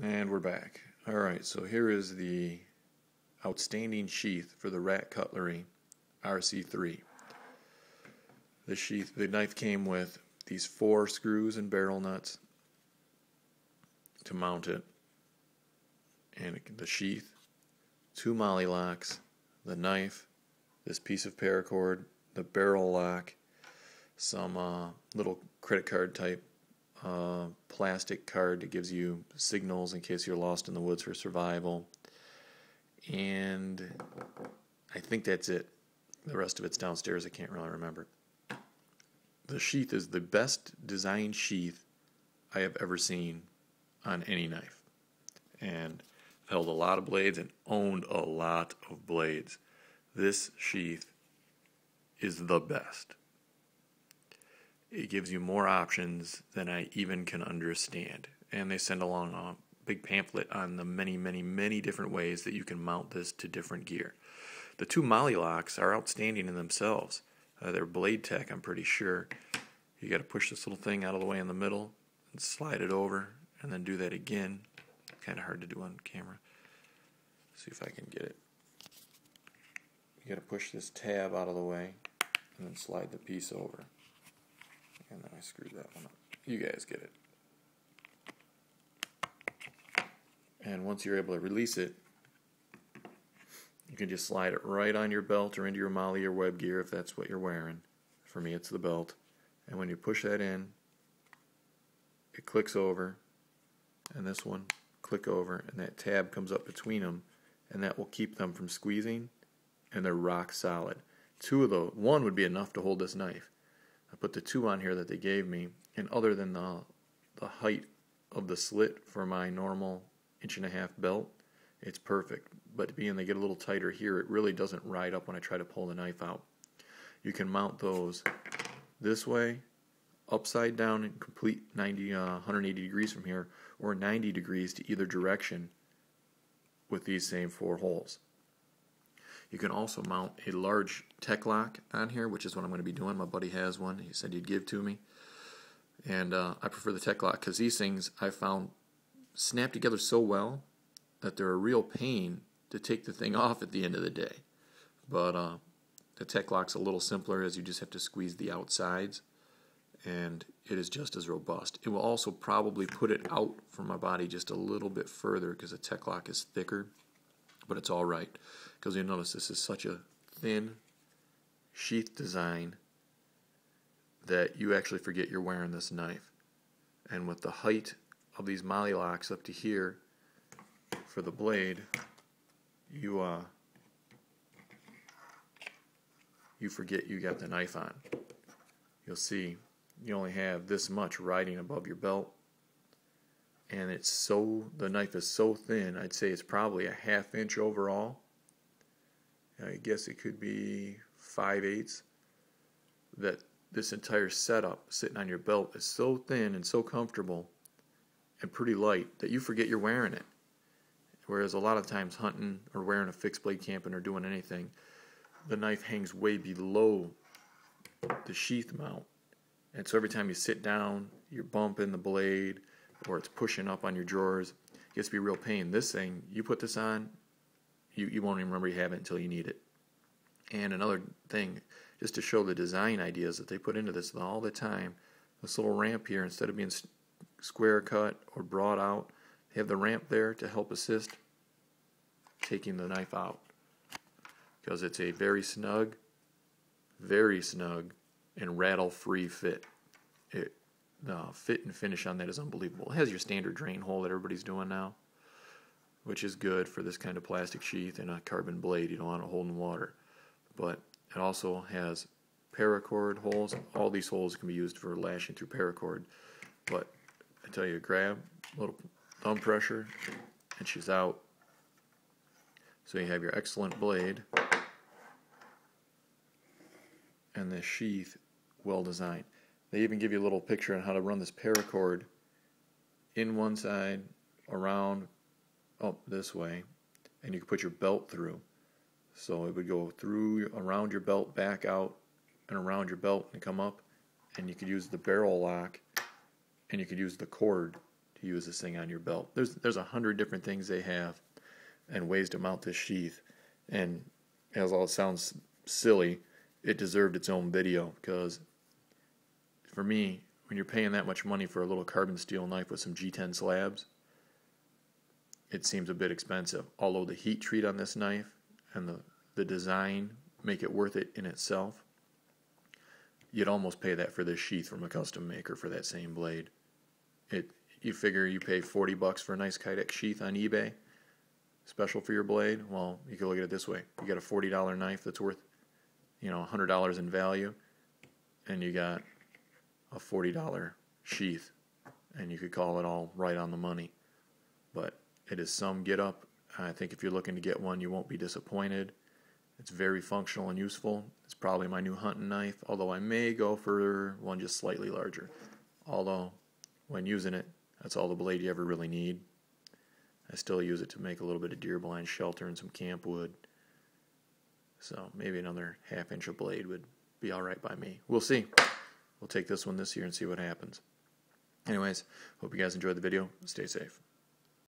And we're back. Alright, so here is the outstanding sheath for the Cutlery RC3. The knife came with these 4 screws and barrel nuts to mount it, and the sheath, 2 molly locks, the knife, this piece of paracord, the barrel lock, some little credit card type plastic card that gives you signals in case you're lost in the woods for survival, and I think that's it. The rest of it's downstairs. I can't really remember. The sheath is the best designed sheath I have ever seen on any knife, and I've held a lot of blades and owned a lot of blades. This sheath is the best. It gives you more options than I even can understand. And they send along a big pamphlet on the many different ways that you can mount this to different gear. The 2 molly locks are outstanding in themselves. They're blade tech, I'm pretty sure. You got to push this little thing out of the way in the middle and slide it over, and then do that again. Kind of hard to do on camera. See if I can get it. You got to push this tab out of the way and then slide the piece over. And then I screwed that one up. You guys get it. And once you're able to release it, you can just slide it right on your belt or into your molly or web gear if that's what you're wearing. For me, it's the belt. And when you push that in, it clicks over, and this one click over, and that tab comes up between them, and that will keep them from squeezing, and they're rock solid. 2 of those, 1 would be enough to hold this knife. I put the 2 on here that they gave me, and other than the height of the slit for my normal 1.5-inch belt, it's perfect. But being they get a little tighter here, it really doesn't ride up when I try to pull the knife out. You can mount those this way, upside down, and complete 180 degrees from here, or 90 degrees to either direction with these same 4 holes. You can also mount a large tech lock on here, which is what I'm going to be doing. My buddy has one. He said he'd give to me. And I prefer the tech lock because these things I found snap together so well that they're a real pain to take the thing off at the end of the day. But the tech lock's a little simpler, as you just have to squeeze the outsides, and it is just as robust. It will also probably put it out from my body just a little bit further because the tech lock is thicker, but it's all right. Because you'll notice this is such a thin sheath design that you actually forget you're wearing this knife. And with the height of these molly locks up to here for the blade, you forget you got the knife on. You'll see you only have this much riding above your belt, and the knife is so thin, I'd say it's probably a 1/2 inch overall. I guess it could be 5/8. That this entire setup sitting on your belt is so thin and so comfortable and pretty light that you forget you're wearing it. Whereas a lot of times hunting or wearing a fixed blade camping or doing anything, the knife hangs way below the sheath mount. And so every time you sit down, you're bumping the blade or it's pushing up on your drawers. It gets to be a real pain. This thing, you put this on, you won't even remember you have it until you need it. And another thing, just to show the design ideas that they put into this all the time, this little ramp here, instead of being square cut or broad out, they have the ramp there to help assist taking the knife out. Because it's a very snug, and rattle-free fit. The fit and finish on that is unbelievable. It has your standard drain hole that everybody's doing now, which is good for this kind of plastic sheath and a carbon blade. You don't want to hold in water. But it also has paracord holes. All these holes can be used for lashing through paracord. But I tell you, grab a little thumb pressure, and she's out. So you have your excellent blade and this sheath well designed. They even give you a little picture on how to run this paracord in one side, around, up this way, and you can put your belt through. So it would go through, around your belt, back out, and around your belt and come up, and you could use the barrel lock, and you could use the cord to use this thing on your belt. There's 100 different things they have and ways to mount this sheath, and as all it sounds silly, it deserved its own video, because for me, when you're paying that much money for a little carbon steel knife with some G10 slabs, it seems a bit expensive. Although the heat treat on this knife and the design make it worth it in itself, you'd almost pay that for this sheath from a custom maker for that same blade. You figure you pay $40 for a nice Kydex sheath on eBay, special for your blade. Well, you can look at it this way: you got a $40 knife that's worth, $100 in value, and you got a $40 sheath, and you could call it all right on the money. But it is some get up. I think if you're looking to get one, you won't be disappointed. It's very functional and useful. It's probably my new hunting knife, although I may go for one just slightly larger. Although, when using it, that's all the blade you ever really need. I still use it to make a little bit of deer blind shelter and some camp wood. So maybe another half-inch of blade would be alright by me. We'll see. We'll take this one this year and see what happens. Anyways, hope you guys enjoyed the video. Stay safe.